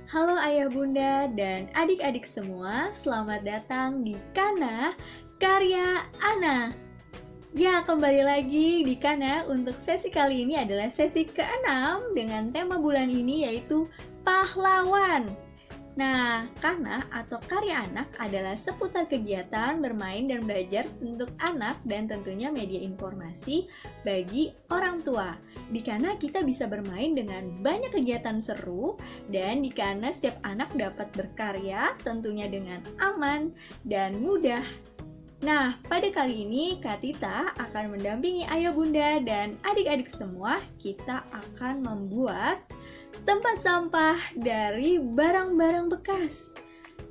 Halo ayah bunda dan adik-adik semua, selamat datang di Kana Karya Ana. Ya, kembali lagi di Kana untuk sesi kali ini adalah sesi ke-6 dengan tema bulan ini yaitu pahlawan. Nah, Kana atau Karya Anak adalah seputar kegiatan bermain dan belajar untuk anak dan tentunya media informasi bagi orang tua. Di Kana kita bisa bermain dengan banyak kegiatan seru dan di Kana setiap anak dapat berkarya tentunya dengan aman dan mudah. Nah, pada kali ini Kak Tita akan mendampingi ayah bunda dan adik-adik semua. Kita akan membuat tempat sampah dari barang-barang bekas.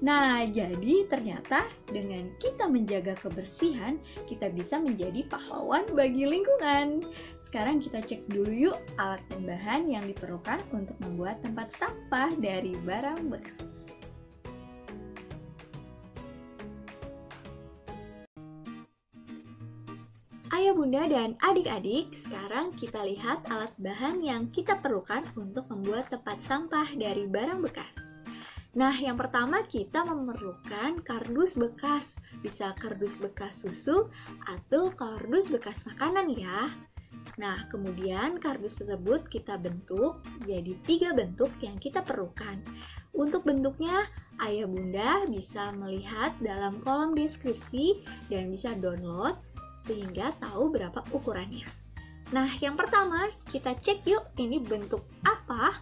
Nah, jadi ternyata dengan kita menjaga kebersihan, kita bisa menjadi pahlawan bagi lingkungan. Sekarang kita cek dulu yuk alat dan bahan yang diperlukan untuk membuat tempat sampah dari barang bekas. Ayah bunda dan adik-adik, sekarang kita lihat alat bahan yang kita perlukan untuk membuat tempat sampah dari barang bekas. Nah, yang pertama kita memerlukan kardus bekas. Bisa kardus bekas susu atau kardus bekas makanan ya. Nah, kemudian kardus tersebut kita bentuk jadi 3 bentuk yang kita perlukan. Untuk bentuknya, ayah bunda bisa melihat dalam kolom deskripsi dan bisa download sehingga tahu berapa ukurannya. Nah, yang pertama kita cek yuk ini bentuk apa?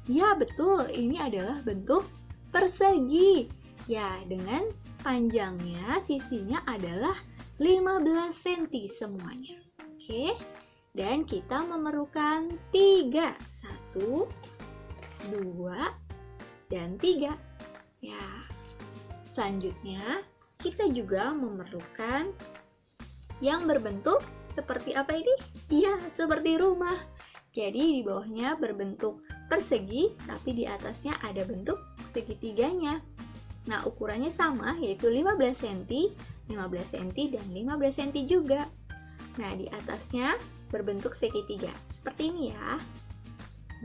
Ya, betul, ini adalah bentuk persegi. Ya, dengan panjangnya sisinya adalah 15 cm semuanya. Oke. Dan kita memerlukan 3. 1, 2, dan 3. Ya. Selanjutnya, kita juga memerlukan yang berbentuk seperti apa ini? Iya, seperti rumah. Jadi di bawahnya berbentuk persegi, tapi di atasnya ada bentuk segitiganya. Nah, ukurannya sama, yaitu 15 cm, 15 cm, dan 15 cm juga. Nah, di atasnya berbentuk segitiga, seperti ini ya.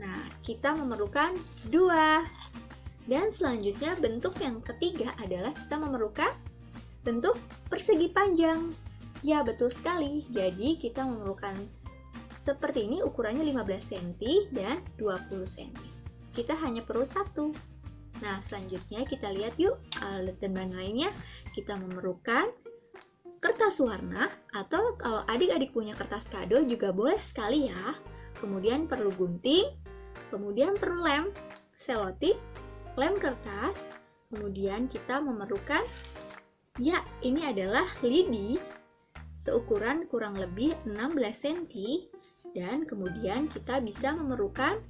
Nah, kita memerlukan 2. Dan selanjutnya bentuk yang ketiga adalah kita memerlukan bentuk persegi panjang. Ya, betul sekali. Jadi, kita memerlukan seperti ini, ukurannya 15 cm dan 20 cm. Kita hanya perlu 1. Nah, selanjutnya kita lihat yuk alat dan bahan lainnya. Kita memerlukan kertas warna, atau kalau adik-adik punya kertas kado juga boleh sekali ya. Kemudian perlu gunting, kemudian perlu lem, selotip, lem kertas, kemudian kita memerlukan, ya, ini adalah lidi seukuran kurang lebih 16 cm, dan kemudian kita bisa memerlukan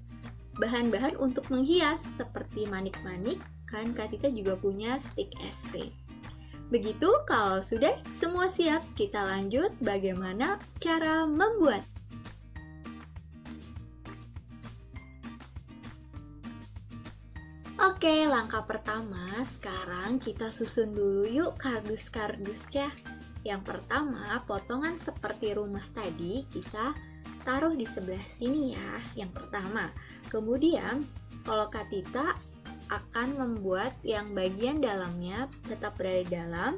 bahan-bahan untuk menghias seperti manik-manik, kan Kak Tita juga punya stik es krim. Begitu, kalau sudah semua siap, kita lanjut bagaimana cara membuat. Oke, langkah pertama, sekarang kita susun dulu yuk kardus-kardusnya. Yang pertama, potongan seperti rumah tadi kita taruh di sebelah sini ya, yang pertama. Kemudian, kalau Kak Tita akan membuat yang bagian dalamnya tetap berada di dalam,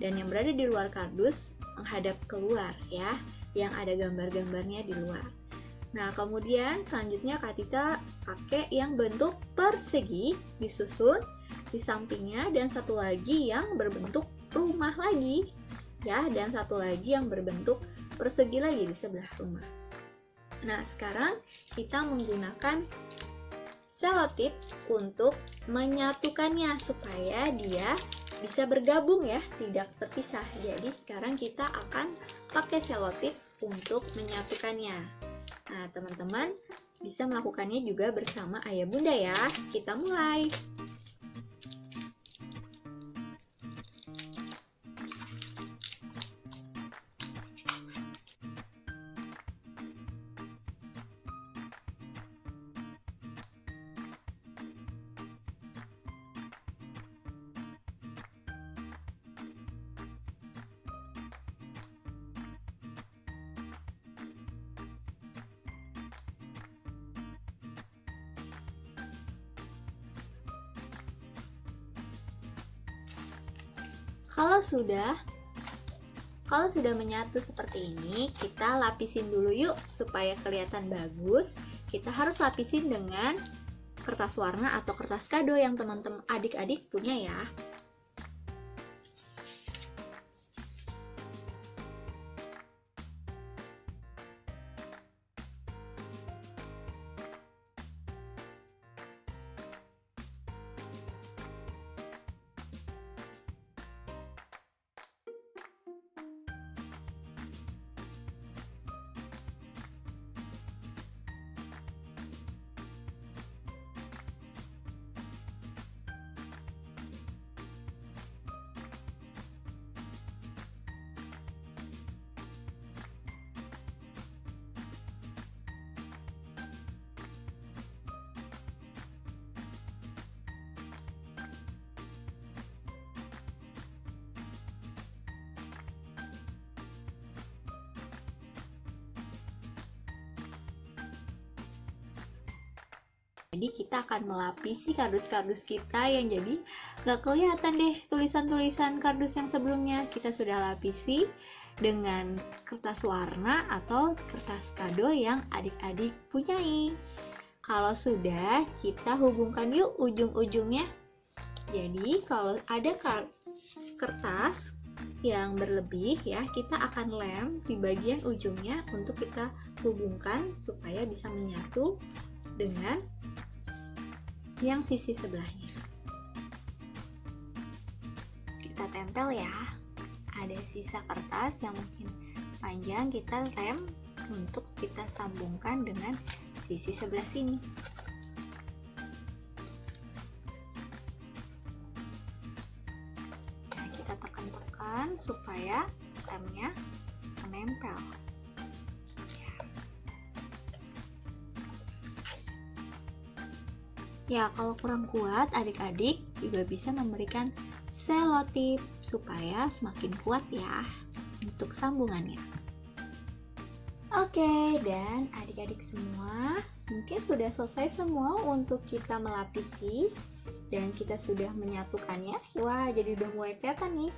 dan yang berada di luar kardus menghadap keluar ya, yang ada gambar-gambarnya di luar. Nah, kemudian selanjutnya Kak Tita pakai yang bentuk persegi, disusun di sampingnya, dan satu lagi yang berbentuk rumah lagi. Ya, dan satu lagi yang berbentuk persegi lagi di sebelah rumah. Nah, sekarang kita menggunakan selotip untuk menyatukannya supaya dia bisa bergabung ya, tidak terpisah. Jadi sekarang kita akan pakai selotip untuk menyatukannya. Nah, teman-teman bisa melakukannya juga bersama ayah bunda ya. Kita mulai. Kalau sudah menyatu seperti ini, kita lapisin dulu yuk supaya kelihatan bagus. Kita harus lapisin dengan kertas warna atau kertas kado yang teman-teman adik-adik punya ya. Jadi kita akan melapisi kardus-kardus kita yang jadi nggak kelihatan deh tulisan-tulisan kardus yang sebelumnya. Kita sudah lapisi dengan kertas warna atau kertas kado yang adik-adik punyai. Kalau sudah, kita hubungkan yuk ujung-ujungnya. Jadi kalau ada kertas yang berlebih ya, kita akan lem di bagian ujungnya untuk kita hubungkan supaya bisa menyatu dengan yang sisi sebelahnya. Kita tempel ya. Ada sisa kertas yang mungkin panjang, kita lem untuk kita sambungkan dengan sisi sebelah sini. Nah, kita tekan-tekan supaya lemnya menempel. Ya, kalau kurang kuat, adik-adik juga bisa memberikan selotip supaya semakin kuat ya untuk sambungannya. Oke, dan adik-adik semua, mungkin sudah selesai semua untuk kita melapisi dan kita sudah menyatukannya. Wah, jadi udah mulai kelihatan nih.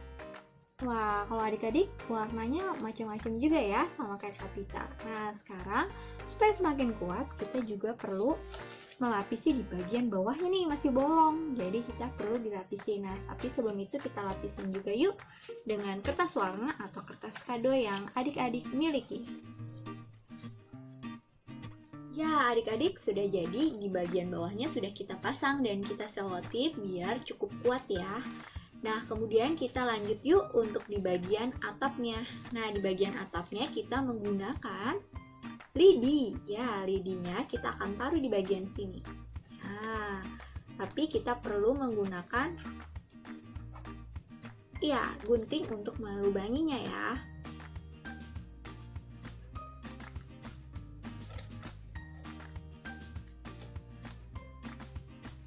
Wah, kalau adik-adik warnanya macam-macam juga ya, sama kayak Kapita. Nah, sekarang supaya semakin kuat, kita juga perlu melapisi di bagian bawahnya nih, masih bolong, jadi kita perlu dilapisi. Nah, tapi sebelum itu kita lapisin juga yuk dengan kertas warna atau kertas kado yang adik-adik miliki. Ya, adik-adik sudah jadi, di bagian bawahnya sudah kita pasang dan kita selotip biar cukup kuat ya. Nah, kemudian kita lanjut yuk untuk di bagian atapnya. Nah, di bagian atapnya kita menggunakan lidi, ya lidinya kita akan taruh di bagian sini. Nah, tapi kita perlu menggunakan gunting untuk melubanginya ya.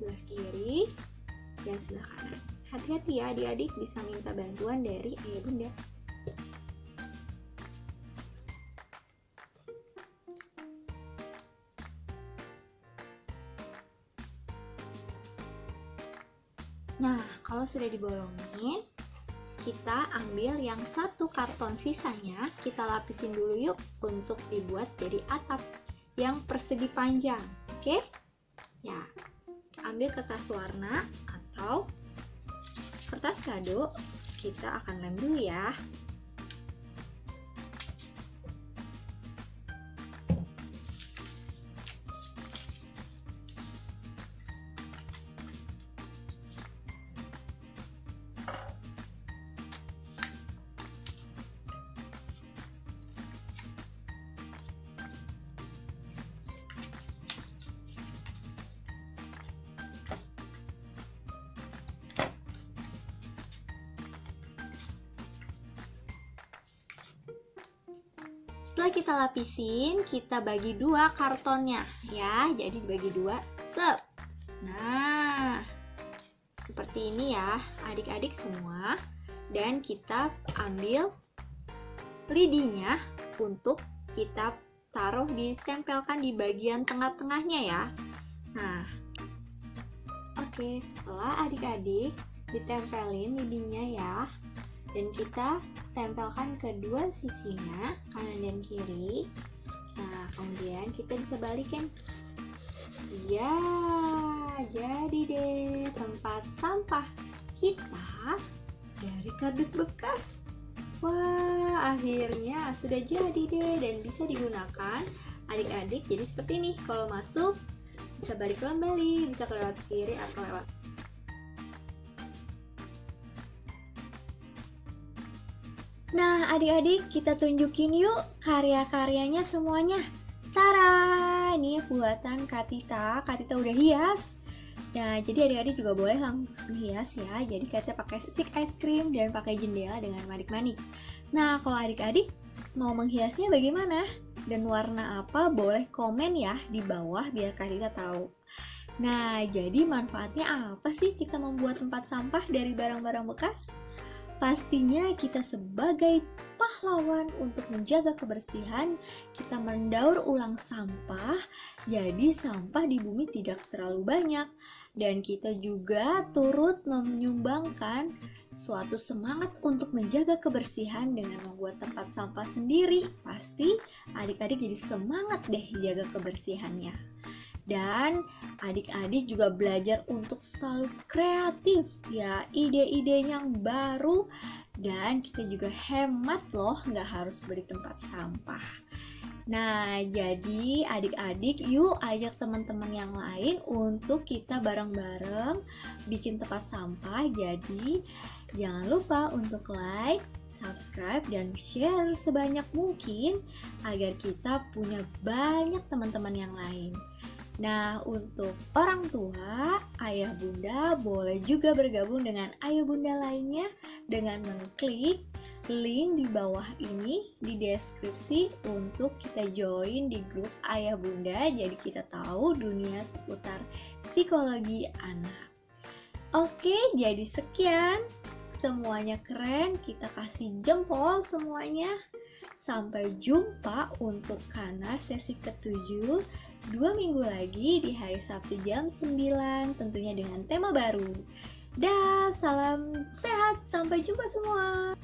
Sebelah kiri dan sebelah kanan. Hati-hati ya adik-adik, bisa minta bantuan dari ayah bunda. Nah, kalau sudah dibolongin, kita ambil yang satu karton sisanya, kita lapisin dulu yuk untuk dibuat jadi atap yang persegi panjang. Oke? Ya, ambil kertas warna atau kertas kado, kita akan lem dulu ya. Setelah kita lapisin, kita bagi dua kartonnya ya. Jadi dibagi dua, Nah, seperti ini ya adik-adik semua. Dan kita ambil lidinya untuk kita taruh, ditempelkan di bagian tengah-tengahnya ya. Nah, oke, setelah adik-adik ditempelin lidinya ya, Dan kita tempelkan kedua sisinya, kanan dan kiri. Nah, kemudian kita bisa balikin. Ya, jadi deh tempat sampah kita dari kardus bekas. Wah, akhirnya sudah jadi deh dan bisa digunakan adik-adik. Jadi seperti ini, kalau masuk bisa balik kembali, bisa ke lewat kiri atau lewat. Nah, adik-adik, kita tunjukin yuk karya-karyanya semuanya. Tara, ini buatan Katita. Katita udah hias. Nah, jadi adik-adik juga boleh langsung hias ya. Jadi Katita pakai stick es krim dan pakai jendela dengan manik-manik. Nah, kalau adik-adik mau menghiasnya bagaimana? Dan warna apa? Boleh komen ya di bawah biar Katita tahu. Nah, jadi manfaatnya apa sih kita membuat tempat sampah dari barang-barang bekas? Pastinya kita sebagai pahlawan untuk menjaga kebersihan, kita mendaur ulang sampah, jadi sampah di bumi tidak terlalu banyak. Dan kita juga turut menyumbangkan suatu semangat untuk menjaga kebersihan dengan membuat tempat sampah sendiri. Pasti adik-adik jadi semangat deh jaga kebersihannya. Dan adik-adik juga belajar untuk selalu kreatif ya, ide-ide yang baru. Dan kita juga hemat loh, nggak harus beli tempat sampah. Nah, jadi adik-adik yuk ajak teman-teman yang lain untuk kita bareng-bareng bikin tempat sampah. Jadi jangan lupa untuk like, subscribe, dan share sebanyak mungkin agar kita punya banyak teman-teman yang lain. Nah, untuk orang tua, ayah bunda boleh juga bergabung dengan ayah bunda lainnya dengan mengklik link di bawah ini di deskripsi untuk kita join di grup ayah bunda. Jadi kita tahu dunia seputar psikologi anak. Oke, jadi sekian. Semuanya keren, kita kasih jempol semuanya. Sampai jumpa untuk Kana sesi ke-7 2 minggu lagi di hari Sabtu jam 9, tentunya dengan tema baru. Dah, salam sehat, sampai jumpa semua.